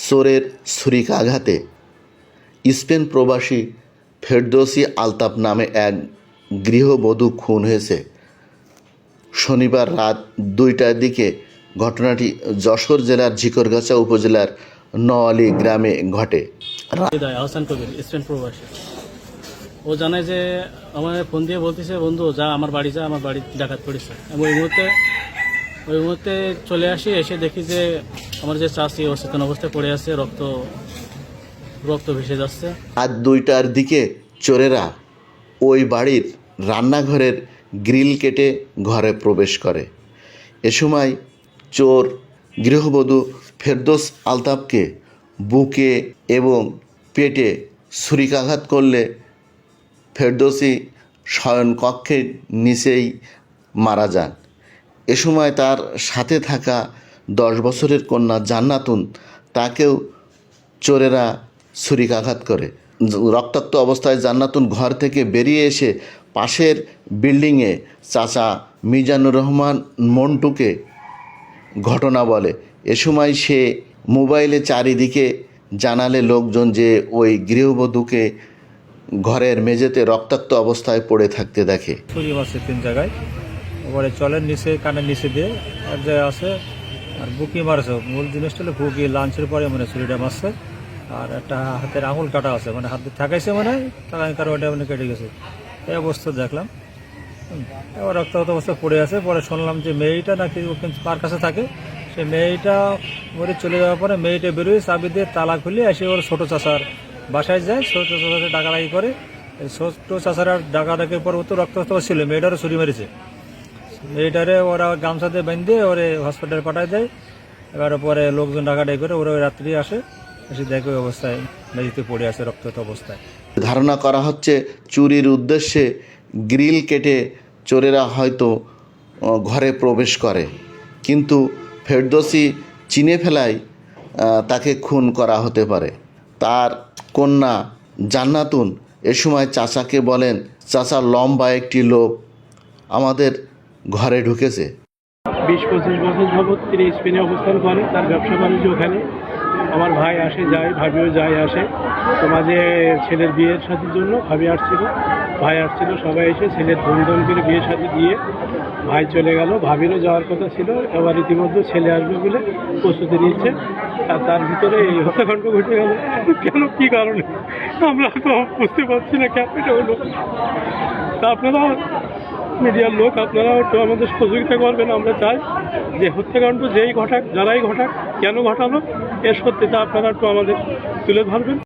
চোরের ছুরিকাঘাতে স্পেন প্রবাসী ফেরদৌসী আলতাফ নামে এক গৃহবধূ খুন হয়েছে। শনিবার রাত 2টার দিকে ঘটনাটি যশোর জেলার ঝিকরগাছা উপজেলার নওয়ালি গ্রামে ঘটে। আহসান কবির স্পেন প্রবাসী। ও জানায় যে আমার ফোন দিয়ে বলতেছে, বন্ধু যা আমার বাড়ি যা, আমার বাড়ি ডাকাত পড়েছে। আমি ওই মুহূর্তে চলে আসি, এসে দেখি যে আমার যে চাষি অচেতন অবস্থায় পড়ে আছে, রক্ত ভেসে যাচ্ছে। রাত 2টার দিকে চোরেরা ওই বাড়ির রান্নাঘরের গ্রিল কেটে ঘরে প্রবেশ করে। এ সময় চোর গৃহবধূ ফেরদৌস আলতাফকে বুকে এবং পেটে ছুরিকাঘাত করলে ফেরদৌসী শয়নকক্ষের নিচেই মারা যান। এ সময় তার সাথে থাকা 10 বছরের কন্যা জান্নাতুন, তাকেও চোরেরা ছুরিকাঘাত করে। রক্তাক্ত অবস্থায় জান্নাতুন ঘর থেকে বেরিয়ে এসে পাশের বিল্ডিংয়ে চাচা মিজানুর রহমান মন্টুকে ঘটনা বলে। এ সময় সে মোবাইলে চারিদিকে জানালে লোকজন যে ওই গৃহবধূকে ঘরের মেঝেতে রক্তাক্ত অবস্থায় পড়ে থাকতে দেখে। ছুরি মারছে 3 জায়গায়, ওপরে চলের নিচে, কানের নিচে দিয়ে এক জায়গায় আছে, আর বুকি মারছে। মূল জিনিসটা হলো বুকি, লাঞ্চের পরে মানে ছুরিটা মারছে। আর একটা হাতের আঙুল কাটা আছে, মানে হাতে থাকাইছে, মানে থাকার কারণে ওটা মানে কেটে গেছে। এই অবস্থা দেখলাম। এবার রক্তাক্ত অবস্থা পড়ে আছে। পরে শুনলাম যে মেয়েটা নাকি ও কিন্তু কার কাছে থাকে, সেই মেয়েটা মরে চলে যাওয়ার পরে মেয়েটা বেরোয়, চাবি দিয়ে তালা খুলে এসে ওর ছোটো চাচার বাসায় যায়। ছোটো চাচাকে ডাকাডাকি করে, ছোটো চাচারা ডাকাডাকির পর ও তো রক্তাক্ত ছিল, মেয়েটারও ছুরি মেরেছে। মেয়েটারে ওরা গামছা দিয়ে বেঁধে ওরে হসপিটালে পাঠায় দেয়। এবার পরে লোকজন ডাকাডাকি করে ওরা রাত্রি আসে, এসে দেখে ওই অবস্থায় মেঝেতে পড়ে আছে রক্তাক্ত অবস্থায়। ধারণা করা হচ্ছে চুরির উদ্দেশ্যে গ্রিল কেটে চোরেরা হয়তো ঘরে প্রবেশ করে, কিন্তু ফেরদৌসী চিনে ফেলায় তাকে খুন করা হতে পারে। তার কন্যা জান্নাতুন এ সময় চাচাকে বলেন, চাচা লম্বা একটি লোক আমাদের ঘরে ঢুকেছে। 20-25 বছর যাবৎ তিনি স্পেনে অবস্থান করেন, তার ব্যবসা বাণিজ্য ওখানে। আমার ভাই আসে যায়, ভাবিও যায় আসে। তো মাঝে ছেলের বিয়ের শাদির জন্য ভাবি আসছিল, ভাই আসছিল, সবাই এসে ছেলের ধুমধাম করে বিয়ে শাদি দিয়ে ভাই চলে গেল। ভাবিরও যাওয়ার কথা ছিল, এবার ইতিমধ্যে ছেলে আসবে বলে প্রস্তুতি নিচ্ছে। আর তার ভিতরে এই হত্যাকাণ্ড ঘটে গেল। কেন, কী কারণে আমরা তো বুঝতে পারছি না। ক্যাপটা হলো তা আপনারা মিডিয়ার লোক, আপনারা একটু আমাদের সহযোগিতা করবেন। আমরা চাই যে হত্যাকাণ্ড যেই ঘটাক, যারাই ঘটাক, কেন ঘটালো, এর সত্যিটা আপনারা একটু আমাদের তুলে ধরবেন।